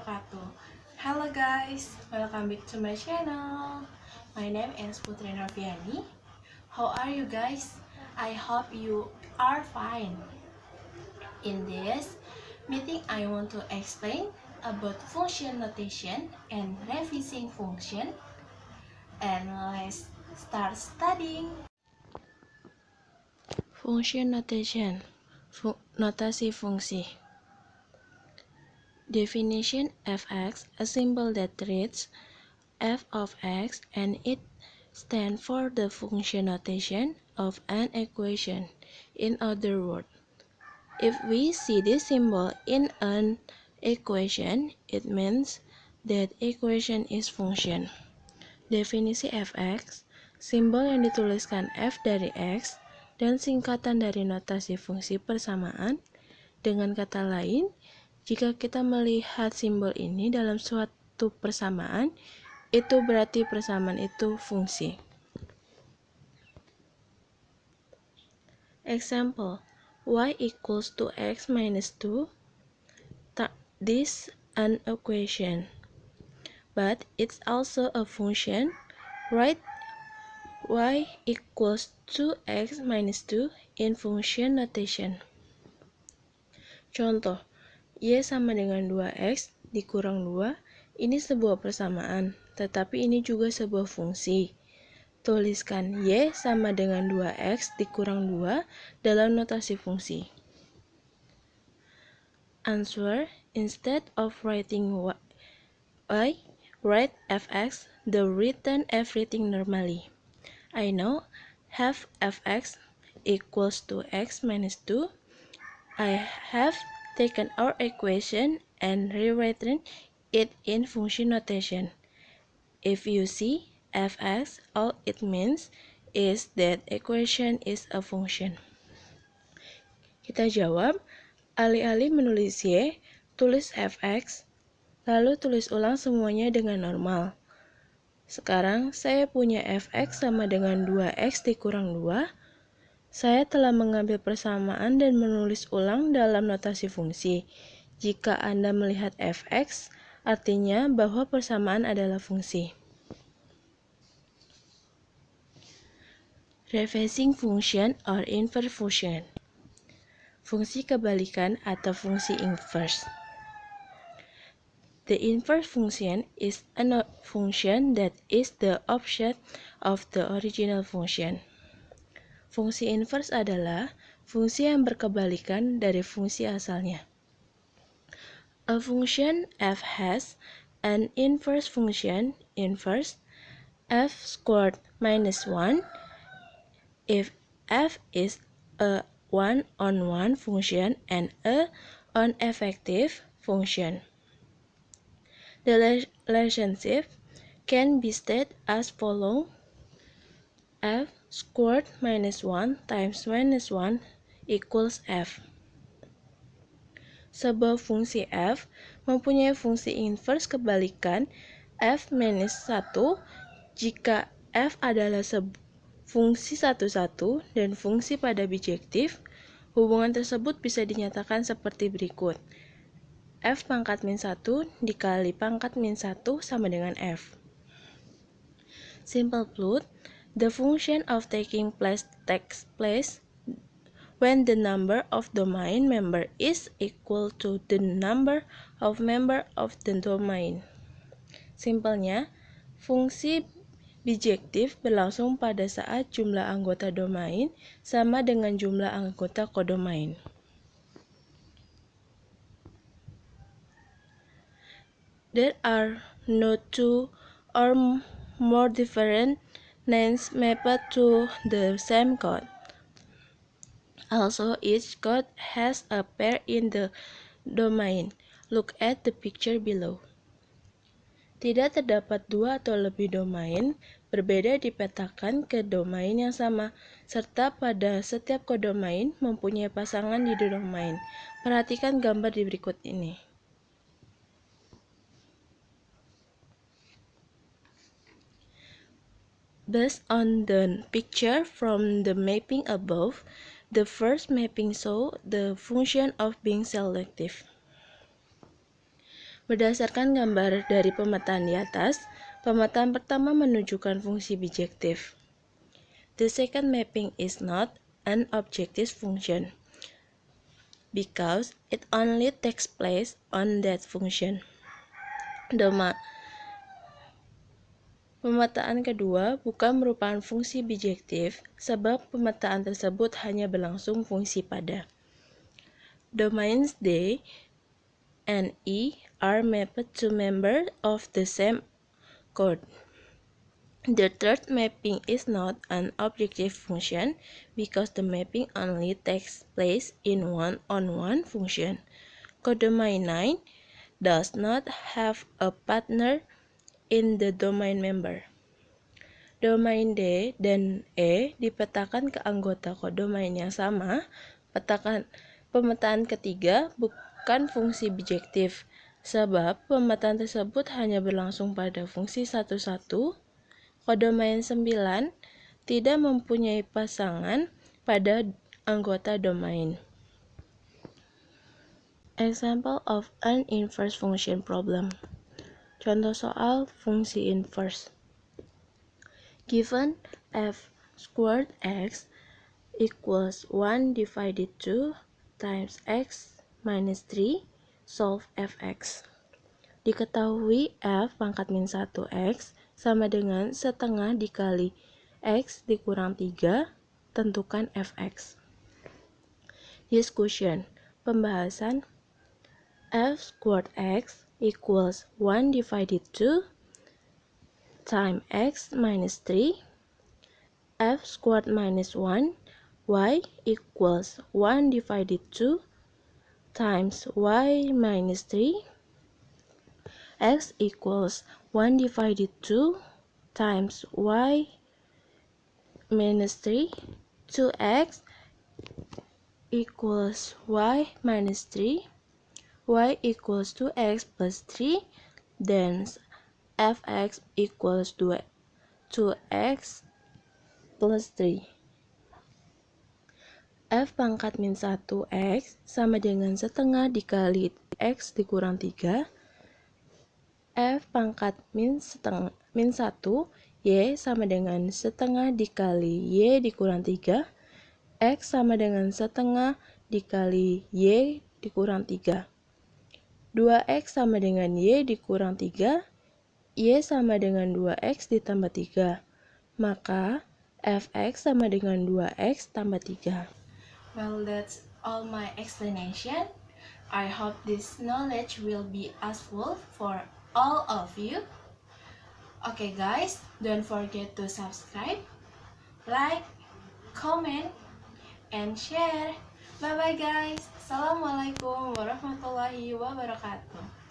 wabarakatuh. Hello guys, welcome back to my channel. My name is Putri Noviani. How are you guys? I hope you are fine. In this meeting, I want to explain about function notation and revising function. And let's start studying. Function notation, notasi fungsi. Definition: fx, a symbol that reads f of x and it stands for the function notation of an equation. In other words, if we see this symbol in an equation, it means that equation is function. Definisi fx, simbol yang dituliskan f dari x dan singkatan dari notasi fungsi persamaan. Dengan kata lain, jika kita melihat simbol ini dalam suatu persamaan, itu berarti persamaan itu fungsi. Example, y equals to x minus 2. This an equation, but it's also a function. Write y equals to x minus 2 in function notation. Contoh, y sama dengan 2x dikurang 2, ini sebuah persamaan, tetapi ini juga sebuah fungsi. Tuliskan y sama dengan 2x dikurang 2 dalam notasi fungsi. Answer: instead of writing y, write fx, the written everything normally. I know half fx equals to x minus 2. I have taken our equation and rewritten it in function notation. If you see fx, all it means is that equation is a function. Kita jawab, alih-alih menulis y, tulis fx, lalu tulis ulang semuanya dengan normal. Sekarang saya punya fx sama dengan 2x dikurang 2. Saya telah mengambil persamaan dan menulis ulang dalam notasi fungsi. Jika Anda melihat fx, artinya bahwa persamaan adalah fungsi. Reversing function or inverse function. Fungsi kebalikan atau fungsi inverse. The inverse function is a function that is the opposite of the original function. Fungsi inverse adalah fungsi yang berkebalikan dari fungsi asalnya. A function f has an inverse function inverse f squared minus 1 if f is a one-on-one function and a non-effective function. The relationship can be stated as follows: f squared minus 1 times minus 1 equals f. Sebuah fungsi f mempunyai fungsi inverse kebalikan f minus 1 jika f adalah fungsi satu-satu dan fungsi pada bijektif. Hubungan tersebut bisa dinyatakan seperti berikut. F pangkat min 1 dikali pangkat min 1 sama dengan f. Simple put, the function of taking place takes place when the number of domain member is equal to the number of member of the domain. Simpelnya, fungsi bijektif berlangsung pada saat jumlah anggota domain sama dengan jumlah anggota kodomain. There are no two or more different names mapped to the same code. Also, each code has a pair in the domain. Look at the picture below. Tidak terdapat dua atau lebih domain berbeda dipetakan ke domain yang sama, serta pada setiap kodomain mempunyai pasangan di domain. Perhatikan gambar di berikut ini. Based on the picture from the mapping above, the first mapping shows the function of being selective. Berdasarkan gambar dari pemetaan di atas, pemetaan pertama menunjukkan fungsi bijektif. The second mapping is not an objective function because it only takes place on that function. Pemetaan kedua bukan merupakan fungsi bijektif sebab pemetaan tersebut hanya berlangsung fungsi pada. Domains D and E are mapped to members of the same code. The third mapping is not an objective function because the mapping only takes place in one-on-one function. Codomain 9 does not have a partner in the domain member. Domain D dan E dipetakan ke anggota kodomain yang sama. Pemetaan ketiga bukan fungsi bijektif, sebab pemetaan tersebut hanya berlangsung pada fungsi satu-satu. Kodomain 9 tidak mempunyai pasangan pada anggota domain. Example of an inverse function problem. Contoh soal fungsi inverse. Given f squared x equals 1 divided 2 times x minus 3, solve fx. Diketahui f pangkat min 1x sama dengan setengah dikali x dikurang 3, tentukan fx. Discussion, pembahasan. F squared x equals 1 divided 2 times x minus 3, f squared minus 1, y equals 1 divided 2 times y minus 3, x equals 1 divided 2 times y minus 3, 2x equals y minus 3, y equals 2x plus 3, then fx equals 2x plus 3. F pangkat min 1x sama dengan setengah dikali x dikurang 3. F pangkat min 1 y sama dengan setengah dikali y dikurang 3. X sama dengan setengah dikali y dikurang 3. 2x sama dengan y dikurang 3. Y sama dengan 2x ditambah 3. Maka fx sama dengan 2x tambah 3. Well, that's all my explanation. I hope this knowledge will be useful for all of you. Okay guys, don't forget to subscribe, like, comment, and share. Bye bye guys. Assalamualaikum warahmatullahi wabarakatuh.